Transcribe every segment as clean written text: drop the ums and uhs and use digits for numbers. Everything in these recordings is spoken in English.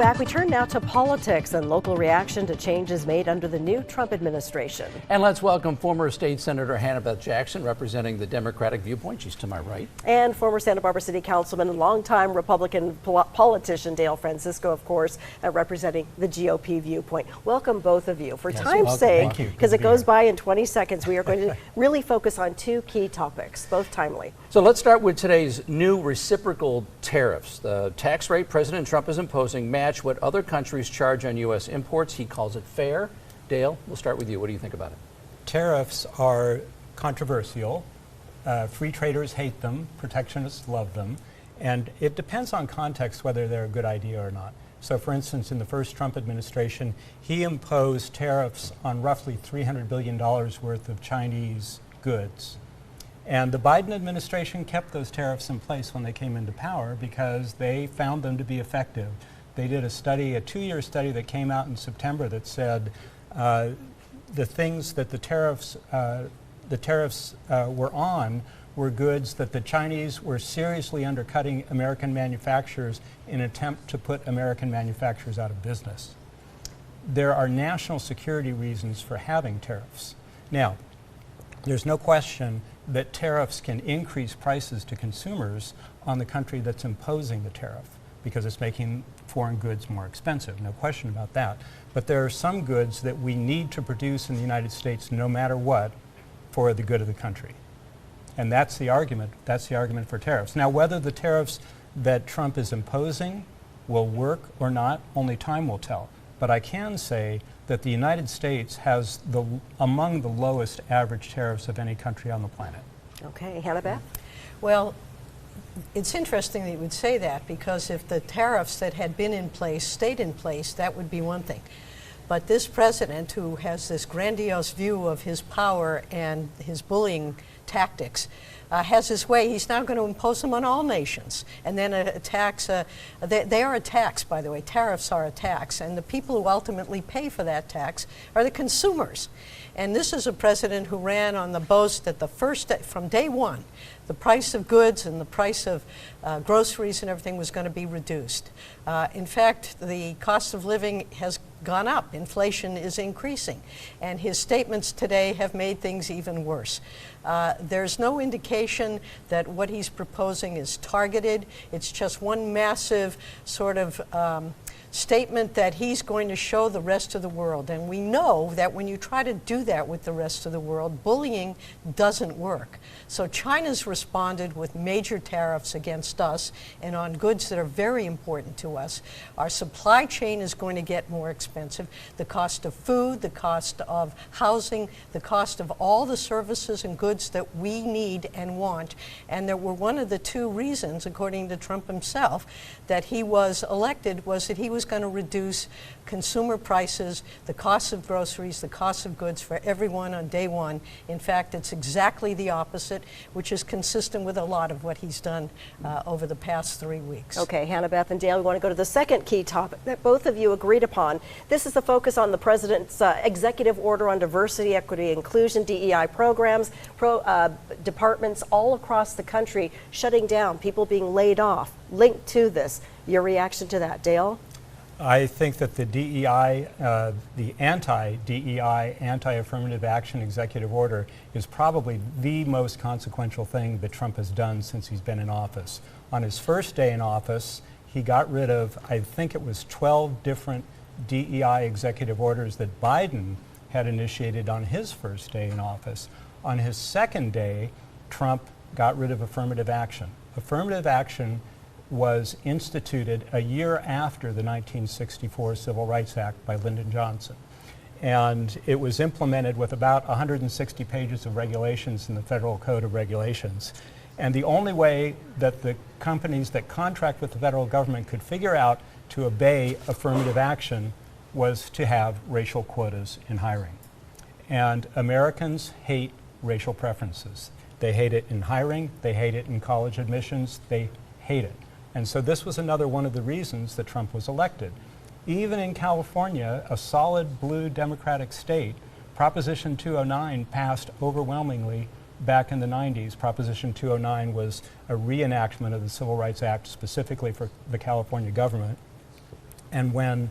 Back, we turn now to politics and local reaction to changes made under the new Trump administration. And let's welcome former State Senator Hannah-Beth Jackson, representing the Democratic viewpoint. She's to my right. And former Santa Barbara City Councilman and longtime Republican politician Dale Francisco, of course, representing the GOP viewpoint. Welcome, both of you. For time's sake, because it goes by in 20 seconds, we are going to really focus on two key topics, both timely. So let's start with today's new reciprocal tariffs. The tax rate President Trump is imposing match what other countries charge on U.S. imports. He calls it fair. Dale, we'll start with you. What do you think about it? Tariffs are controversial. Free traders hate them. Protectionists love them. And it depends on context whether they're a good idea or not. So, for instance, in the first Trump administration, he imposed tariffs on roughly $300 billion worth of Chinese goods. And the Biden administration kept those tariffs in place when they came into power because they found them to be effective. They did a study, a 2-year study that came out in September that said the things that the tariffs were on were goods that the Chinese were seriously undercutting American manufacturers in an attempt to put American manufacturers out of business. There are national security reasons for having tariffs. Now, there's no question that tariffs can increase prices to consumers on the country that's imposing the tariff because it's making foreign goods more expensive, no question about that. But there are some goods that we need to produce in the United States no matter what for the good of the country. And that's the argument for tariffs. Now, whether the tariffs that Trump is imposing will work or not, only time will tell. But I can say that the United States has among the lowest average tariffs of any country on the planet. Okay, Hannah-Beth? Well, it's interesting that you would say that, because if the tariffs that had been in place stayed in place, that would be one thing. But this president, who has this grandiose view of his power and his bullying tactics, has his way. He's now going to impose them on all nations. And then they are a tax, by the way. Tariffs are a tax. And the people who ultimately pay for that tax are the consumers. And this is a president who ran on the boast that from day one, the price of goods and the price of groceries and everything was going to be reduced. In fact, the cost of living has gone up. Inflation is increasing. And his statements today have made things even worse. There's no indication that what he's proposing is targeted. It's just one massive sort of statement that he's going to show the rest of the world. And we know that when you try to do that with the rest of the world, bullying doesn't work. So China's responded with major tariffs against us and on goods that are very important to us. Our supply chain is going to get more expensive. The cost of food, the cost of housing, the cost of all the services and goods that we need and want. And there were one of the two reasons, according to Trump himself, that he was elected was that he was going to reduce consumer prices, the cost of groceries, the cost of goods for everyone on day one. In fact, it's exactly the opposite, which is consistent with a lot of what he's done over the past 3 weeks. Okay, Hannah-Beth and Dale, we want to go to the second key topic that both of you agreed upon. This is the focus on the president's executive order on diversity, equity, inclusion, DEI programs, departments all across the country shutting down, people being laid off, linked to this. Your reaction to that, Dale? I think that the DEI, the anti-DEI, anti-affirmative action executive order is probably the most consequential thing that Trump has done since he's been in office. On his first day in office, he got rid of, I think it was 12 different DEI executive orders that Biden had initiated on his first day in office. On his second day, Trump got rid of affirmative action. Affirmative action was instituted a year after the 1964 Civil Rights Act by Lyndon Johnson. And it was implemented with about 160 pages of regulations in the Federal Code of Regulations. And the only way that the companies that contract with the federal government could figure out to obey affirmative action was to have racial quotas in hiring. And Americans hate racial preferences. They hate it in hiring, they hate it in college admissions, they hate it. And so this was another one of the reasons that Trump was elected. Even in California, a solid blue Democratic state, Proposition 209 passed overwhelmingly back in the 90s. Proposition 209 was a reenactment of the Civil Rights Act specifically for the California government. And when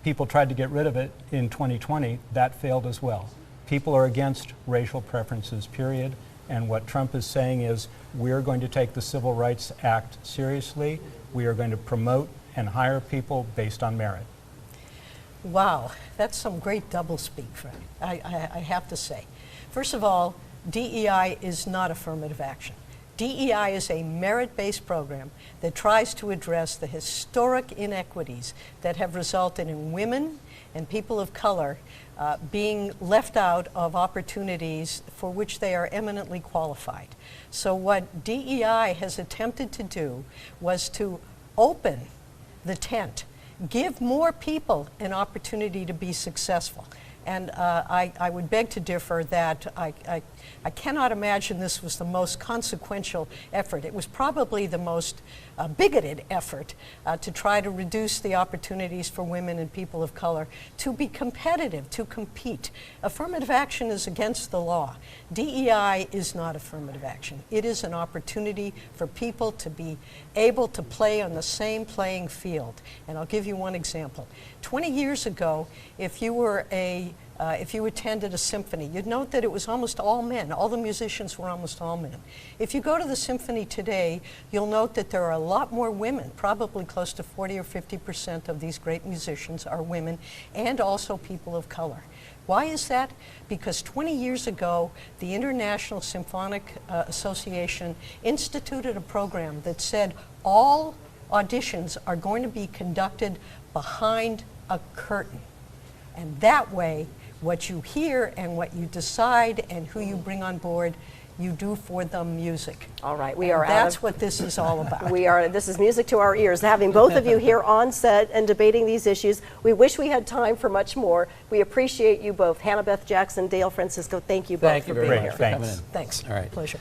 people tried to get rid of it in 2020, that failed as well. People are against racial preferences, period. And what Trump is saying is, we're going to take the Civil Rights Act seriously. We are going to promote and hire people based on merit. Wow, that's some great doublespeak, Fred, I have to say. First of all, DEI is not affirmative action. DEI is a merit-based program that tries to address the historic inequities that have resulted in women and people of color being left out of opportunities for which they are eminently qualified. So what DEI has attempted to do was to open the tent, give more people an opportunity to be successful. And I would beg to differ that I cannot imagine this was the most consequential effort. It was probably the most bigoted effort to try to reduce the opportunities for women and people of color to be competitive, to compete. Affirmative action is against the law. DEI is not affirmative action. It is an opportunity for people to be able to play on the same playing field. And I'll give you one example. 20 years ago, if you attended a symphony, you'd note that it was almost all men. All the musicians were almost all men. If you go to the symphony today, you'll note that there are a lot more women, probably close to 40 or 50% of these great musicians are women, and also people of color. Why is that? Because 20 years ago, the International Symphonic Association instituted a program that said all auditions are going to be conducted behind a curtain. And that way, what you hear and what you decide and who you bring on board, you do for the music. All right, that's what this is all about. This is music to our ears, having both of you here on set and debating these issues. We wish we had time for much more. We appreciate you both. Hannah-Beth Jackson, Dale Francisco, thank you both for being here. Thank you very much for coming in. Thanks. All right. Pleasure.